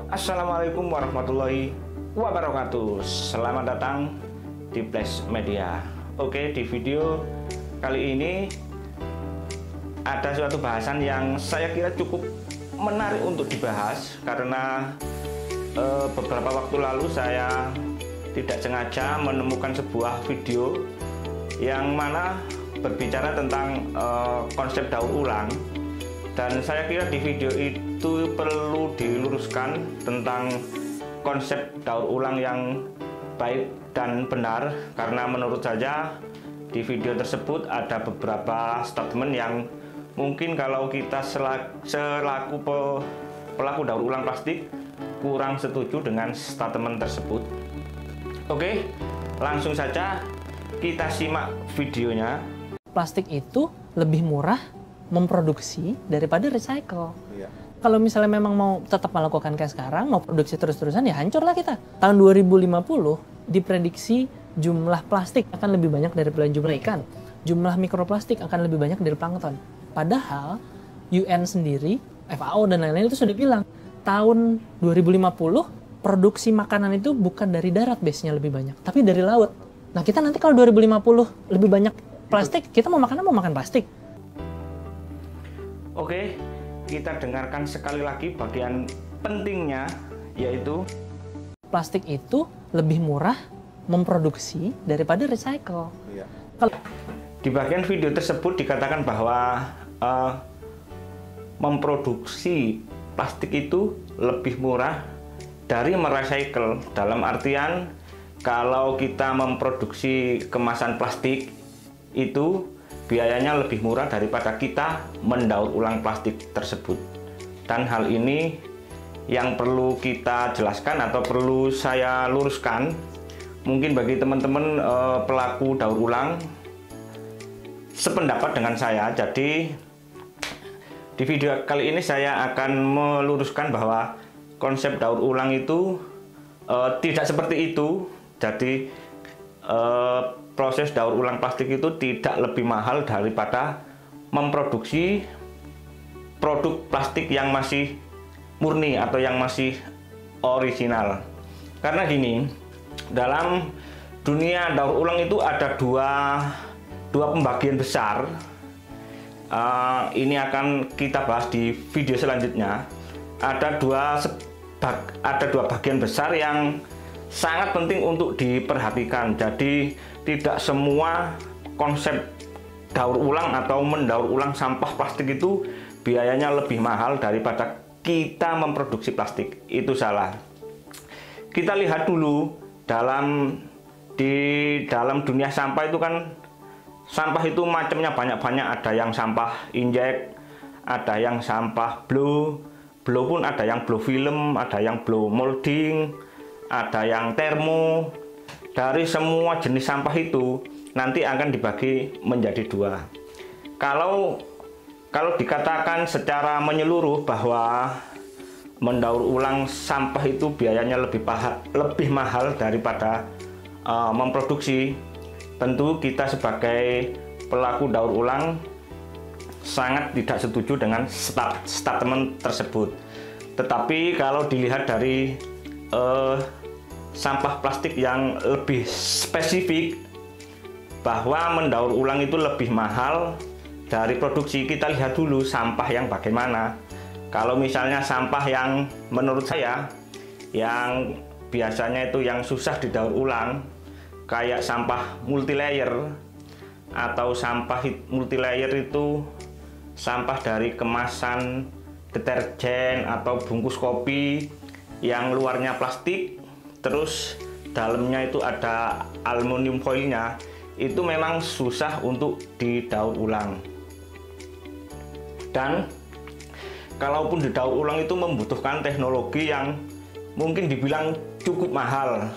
Assalamualaikum warahmatullahi wabarakatuh. Selamat datang di Flash Media. Oke, di video kali ini ada suatu bahasan yang saya kira cukup menarik untuk dibahas karena beberapa waktu lalu saya tidak sengaja menemukan sebuah video yang mana berbicara tentang konsep daur ulang. Dan saya kira di video itu perlu diluruskan tentang konsep daur ulang yang baik dan benar, karena menurut saya di video tersebut ada beberapa statement yang mungkin kalau kita selaku pelaku daur ulang plastik kurang setuju dengan statement tersebut. Oke, langsung saja kita simak videonya. Plastik itu lebih murah memproduksi daripada recycle. Iya. Kalau misalnya memang mau tetap melakukan kayak sekarang, mau produksi terus-terusan, ya hancurlah kita. Tahun 2050 diprediksi jumlah plastik akan lebih banyak daripada jumlah ikan. Jumlah mikroplastik akan lebih banyak dari plankton. Padahal UN sendiri, FAO dan lain-lain itu sudah bilang, tahun 2050 produksi makanan itu bukan dari darat base-nya lebih banyak, tapi dari laut. Nah, kita nanti kalau 2050 lebih banyak plastik, kita mau makan plastik. Oke, kita dengarkan sekali lagi bagian pentingnya, yaitu plastik itu lebih murah memproduksi daripada recycle. Iya. Di bagian video tersebut dikatakan bahwa memproduksi plastik itu lebih murah dari merecycle. Dalam artian, kalau kita memproduksi kemasan plastik itu biayanya lebih murah daripada kita mendaur ulang plastik tersebut. Dan hal ini yang perlu kita jelaskan atau perlu saya luruskan, mungkin bagi teman-teman pelaku daur ulang sependapat dengan saya. Jadi di video kali ini saya akan meluruskan bahwa konsep daur ulang itu tidak seperti itu. Jadi proses daur ulang plastik itu tidak lebih mahal daripada memproduksi produk plastik yang masih murni atau yang masih original. Karena gini, dalam dunia daur ulang itu ada dua pembagian besar. Ini akan kita bahas di video selanjutnya. Ada dua bagian besar yang sangat penting untuk diperhatikan. Jadi tidak semua konsep daur ulang atau mendaur ulang sampah plastik itu biayanya lebih mahal daripada kita memproduksi plastik. Itu salah. Kita lihat dulu di dalam dunia sampah itu kan, sampah itu macamnya banyak-banyak. Ada yang sampah injek, ada yang sampah blow pun ada yang blow film, ada yang blow molding, ada yang termo. Dari semua jenis sampah itu nanti akan dibagi menjadi dua. Kalau dikatakan secara menyeluruh bahwa mendaur ulang sampah itu biayanya lebih mahal daripada memproduksi, tentu kita sebagai pelaku daur ulang sangat tidak setuju dengan statement tersebut. Tetapi kalau dilihat dari sampah plastik yang lebih spesifik, bahwa mendaur ulang itu lebih mahal dari produksi, kita lihat dulu sampah yang bagaimana. Kalau misalnya sampah yang menurut saya yang biasanya itu yang susah didaur ulang, kayak sampah multilayer, atau sampah multilayer itu sampah dari kemasan deterjen atau bungkus kopi yang luarnya plastik, terus dalamnya itu ada aluminium foilnya, itu memang susah untuk didaur ulang. Dan kalaupun didaur ulang itu membutuhkan teknologi yang mungkin dibilang cukup mahal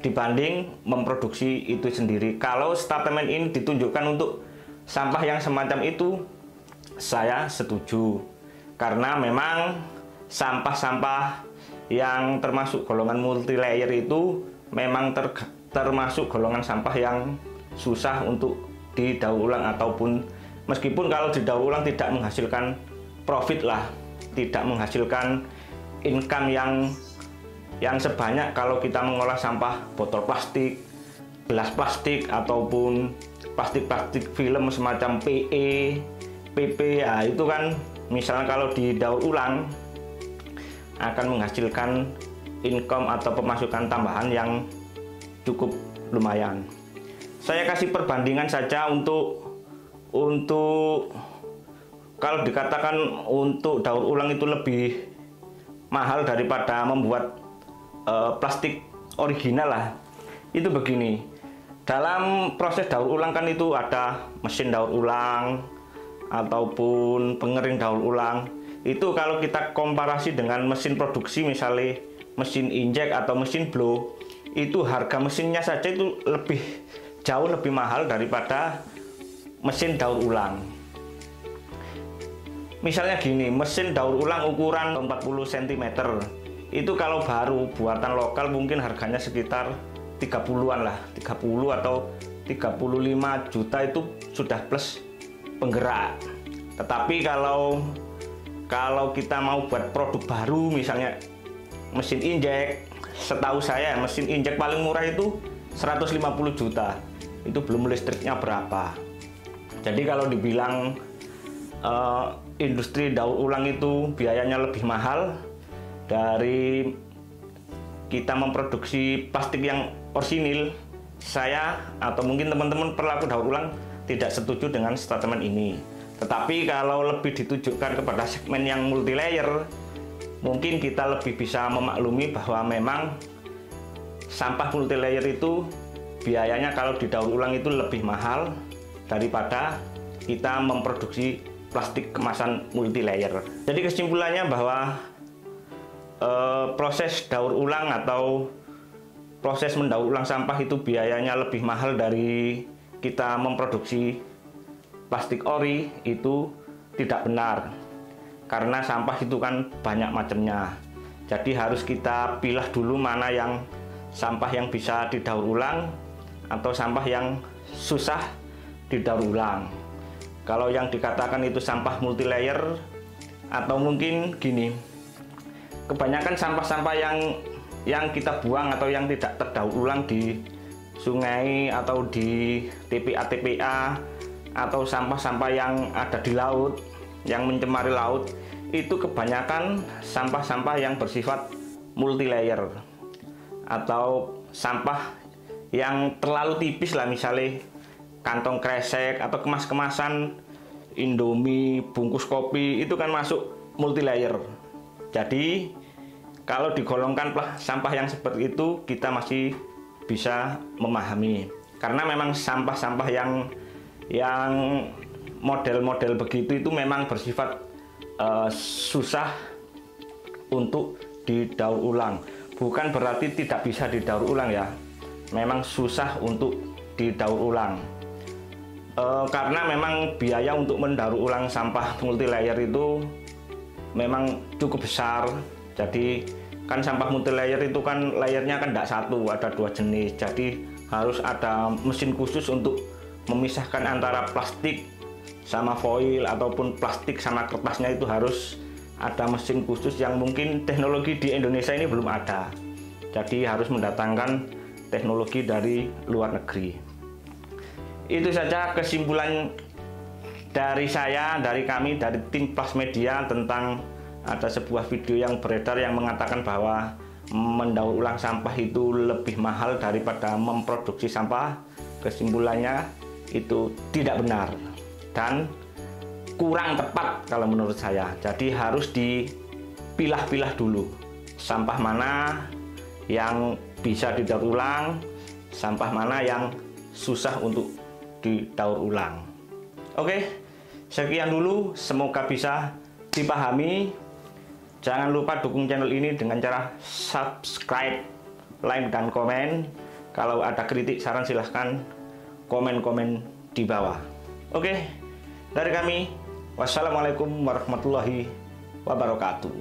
dibanding memproduksi itu sendiri. Kalau statement ini ditunjukkan untuk sampah yang semacam itu, saya setuju. Karena memang sampah-sampah yang termasuk golongan multilayer itu memang termasuk golongan sampah yang susah untuk didaur ulang, ataupun meskipun kalau didaur ulang tidak menghasilkan profit lah, tidak menghasilkan income yang sebanyak kalau kita mengolah sampah botol plastik, gelas plastik, ataupun plastik-plastik film semacam PE, PP. Ya, itu kan misalnya kalau didaur ulang akan menghasilkan income atau pemasukan tambahan yang cukup lumayan. Saya kasih perbandingan saja untuk kalau dikatakan untuk daur ulang itu lebih mahal daripada membuat plastik original lah. Itu begini, dalam proses daur ulang kan itu ada mesin daur ulang ataupun pengering daur ulang. Itu kalau kita komparasi dengan mesin produksi, misalnya mesin injek atau mesin blow, itu harga mesinnya saja itu jauh lebih mahal daripada mesin daur ulang. Misalnya gini, mesin daur ulang ukuran 40 cm itu kalau baru buatan lokal mungkin harganya sekitar 30-an lah, 30 atau 35 juta itu sudah plus penggerak. Tetapi kalau kita mau buat produk baru, misalnya mesin injek, setahu saya mesin injek paling murah itu 150 juta. Itu belum listriknya berapa. Jadi kalau dibilang industri daur ulang itu biayanya lebih mahal dari kita memproduksi plastik yang orsinil, saya atau mungkin teman-teman pelaku daur ulang tidak setuju dengan statement ini. Tetapi kalau lebih ditujukan kepada segmen yang multilayer, mungkin kita lebih bisa memaklumi bahwa memang sampah multilayer itu biayanya kalau didaur ulang itu lebih mahal daripada kita memproduksi plastik kemasan multilayer. Jadi kesimpulannya bahwa proses daur ulang atau proses mendaur ulang sampah itu biayanya lebih mahal dari kita memproduksi plastik ori, itu tidak benar. Karena sampah itu kan banyak macamnya. Jadi harus kita pilah dulu mana yang sampah yang bisa didaur ulang atau sampah yang susah didaur ulang. Kalau yang dikatakan itu sampah multilayer, atau mungkin gini, kebanyakan sampah-sampah yang kita buang atau yang tidak terdaur ulang di sungai atau di TPA atau sampah-sampah yang ada di laut yang mencemari laut, itu kebanyakan sampah-sampah yang bersifat multilayer atau sampah yang terlalu tipis lah, misalnya kantong kresek atau kemas-kemasan Indomie, bungkus kopi, itu kan masuk multilayer. Jadi kalau digolongkan sampah yang seperti itu, kita masih bisa memahami. Karena memang sampah-sampah yang model-model begitu itu memang bersifat susah untuk didaur ulang. Bukan berarti tidak bisa didaur ulang ya, memang susah untuk didaur ulang. Karena memang biaya untuk mendaur ulang sampah multilayer itu memang cukup besar. Jadi kan sampah multilayer itu kan layernya kan tidak satu, ada 2 jenis. Jadi harus ada mesin khusus untuk memisahkan antara plastik sama foil ataupun plastik sama kertasnya, itu harus ada mesin khusus yang mungkin teknologi di Indonesia ini belum ada. Jadi harus mendatangkan teknologi dari luar negeri. Itu saja kesimpulan dari saya, dari kami, dari tim Plus Media tentang ada sebuah video yang beredar yang mengatakan bahwa mendaur ulang sampah itu lebih mahal daripada memproduksi sampah. Kesimpulannya itu tidak benar dan kurang tepat kalau menurut saya. Jadi harus dipilah-pilah dulu sampah mana yang bisa didaur ulang, sampah mana yang susah untuk didaur ulang. Oke, sekian dulu, semoga bisa dipahami. Jangan lupa dukung channel ini dengan cara subscribe, like, dan komen. Kalau ada kritik, saran, silahkan komen-komen di bawah. Oke, dari kami, wassalamualaikum warahmatullahi wabarakatuh.